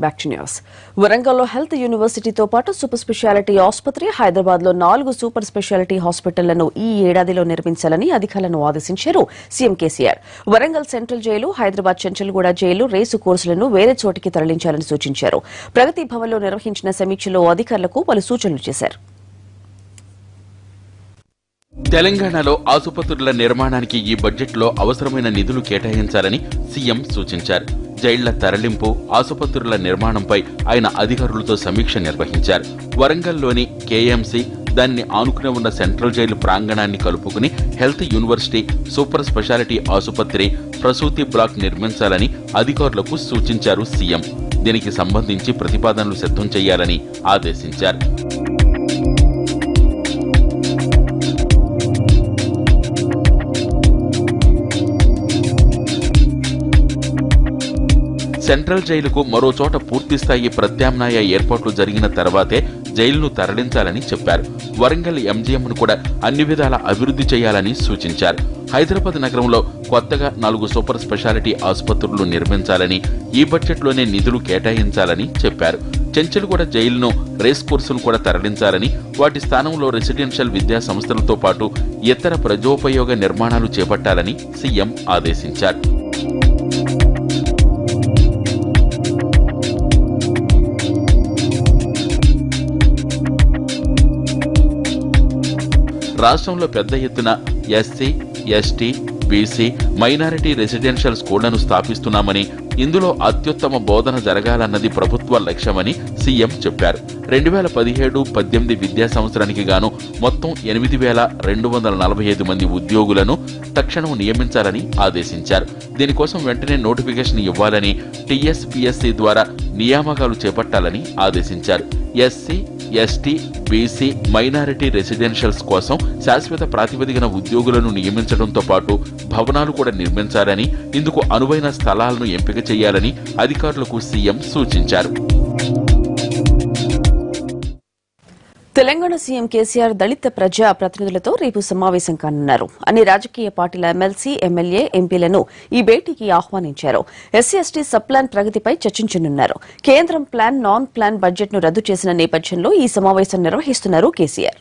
Back to news. వరంగల్లో health యూనివర్సిటీతో పాటు super speciality ఆసుపత్రి, హైదరాబాద్లో 4 సూపర్ స్పెషాలిటీ హాస్పిటళ్లను ఈ ఏడాదిలో నిర్మించాలని అధికారులను ఆదేశించారు CM KCR. Warangal central jail, Hyderabad Chanchalguda jail race కోర్సులను వేరే చోటికి తరలించాలని సూచించారు. ప్రగతి భవన్లో నిర్వహించిన సమీక్షలో అధికారులకు పలు సూచనలు చేశారు. తెలంగాణలో ఆసుపత్రుల నిర్మాణానికి ఈ బడ్జెట్లో అవసరమైన నిధులు కేటాయించాలని సీఎం సూచించారు. జైళ్ల తరలింపు, ఆసుపత్రుల నిర్మాణంపై ఆయన అధికారులతో సమీక్ష నిర్వహించారు. వరంగల్లోని కేఎంసీ, దాన్ని ఆనుకునే ఉన్న సెంట్రల్ జైలు ప్రాంగణాన్ని కలుపుకుని హెల్త్ యూనివర్సిటీ, సూపర్ స్పెషాలిటీ ఆసుపత్రి, ప్రసూతి బ్లాక్ నిర్మించాలని అధికారులకు సూచించారు సీఎం. దీనికి సంబంధించి ప్రతిపాదనలు సిద్ధం చేయాలని ఆదేశించారు. సెంట్రల్ జైలుకు మరో చోట పూర్తిస్థాయి ప్రత్యామ్నాయ ఏర్పాట్లు జరిగిన తర్వాతే జైలును తరలించాలని చెప్పారు. వరంగల్ ఎంజీఎంను కూడా అన్ని విధాల అభివృద్ధి చేయాలని సూచించారు. హైదరాబాద్ నగరంలో కొత్తగా 4 సూపర్ స్పెషాలిటీ ఆసుపత్రులు నిర్మించాలని, ఈ బడ్జెట్లోనే నిధులు కేటాయించాలని చెప్పారు. చెంచల్గూడ జైలును, రేస్ కోర్సును కూడా తరలించాలని, వాటి స్థానంలో రెసిడెన్షియల్ విద్యా సంస్థలతో పాటు ఇతర ప్రజోపయోగ నిర్మాణాలు చేపట్టాలని సీఎం ఆదేశించారు. రాష్ట్రంలో పెద్ద ఎత్తున SC, ST, BC, minority residential స్కూళ్లను స్థాపిస్తున్నామని, ఇందులో అత్యుత్తమ బోధన జరగాలన్నది ప్రభుత్వ లక్ష్యమని సీఎం చెప్పారు. 2017-18 విద్యా సంవత్సరానికి గాను మొత్తం 8,245 మంది ఉద్యోగులను తక్షణం నియమించాలని ఆదేశించారు. దీనికోసం వెంటనే నోటిఫికేషన్ ఇవ్వాలని, టీఎస్పీఎస్సీ ద్వారా నియామకాలు చేపట్టాలని ఆదేశించారు. SC, ST, BC, minority residentials కోసం శాశ్వత ప్రాతిపదికన ఉద్యోగులను నియమించడంతో పాటు భవనాలు కూడా నిర్మించాలని, ఇందుకు అనువైన స్థలాలను ఎంపిక చేయాలని అధికారులకు సీఎం సూచించారు. తెలంగాణ సీఎం కేసీఆర్ దళిత ప్రజా ప్రతినిధులతో రేపు సమావేశం కానున్నారు. అన్ని రాజకీయ పార్టీల ఎమ్మెల్సీ, ఎమ్మెల్యే, ఎంపీలను ఈ భేటీకి ఆహ్వానించారు. ఎస్సీ, ఎస్టీ సబ్ ప్లాన్ ప్రగతిపై చర్చించనున్నారు. కేంద్రం ప్లాన్, నాన్ ప్లాన్ బడ్జెట్ను రద్దు చేసిన నేపథ్యంలో ఈ సమావేశం నిర్వహిస్తున్నారు కేసీఆర్.